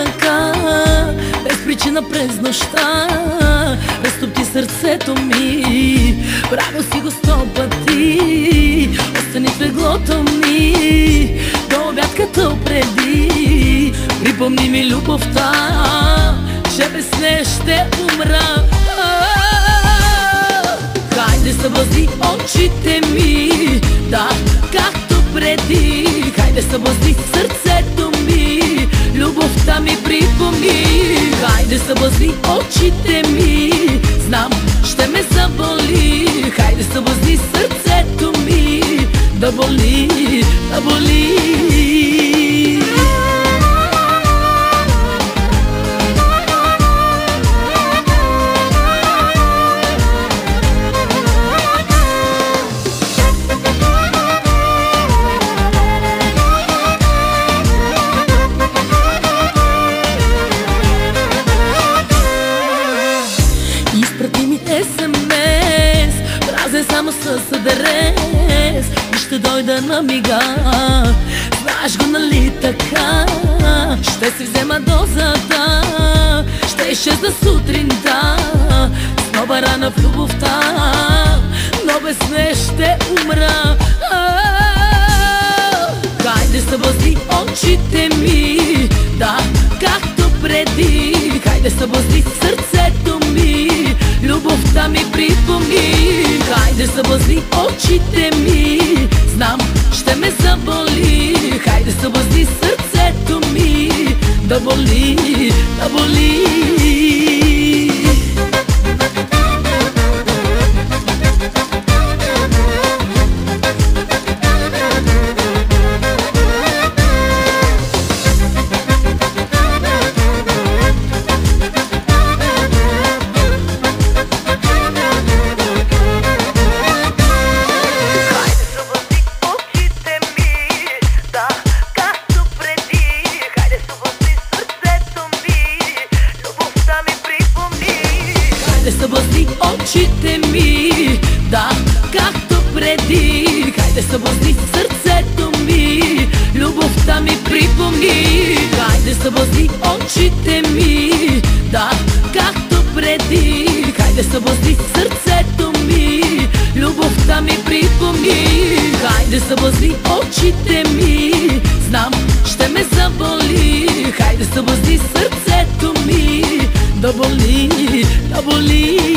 така, без причина през нощта, разтопи сърцето ми. Правил си го 100 пъти, остани в леглото ми до обяд като преди. Припомни ми любовта, че без нея ще умра. Хайде съблазни очите ми, да, както преди. Хайде съблазни сърцето ми, любовта ми припомни. Хайде съблазни очите ми, знам, ще ме заболи. Хайде съблазни сърцето ми, да боли, да боли. Изпрати ми SMS, празен само с адрес, и ще дойда на мига. Знаеш го, нали така? Ще си взема дозата, ще изчезна сутринта с нова рана в любовта, но без нея ще умра. Хайде съблазни очите ми, да, както преди. Хайде съблазни сърцето ми, любовта ми припомни. Хайде съблазни очите ми, знам, ще ме заболи. Хайде съблазни сърцето ми, да боли, да боли. Хайде съблазни очите ми, да, както преди. Хайде съблазни сърцето ми, любовта ми припомни. Хайде съблазни очите ми, да, както преди. Хайде съблазни сърцето ми, любовта ми припомни. Хайде съблазни очите ми, знам, ще ме заболи. Хайде съблазни сърцето ми, да боли, да боли.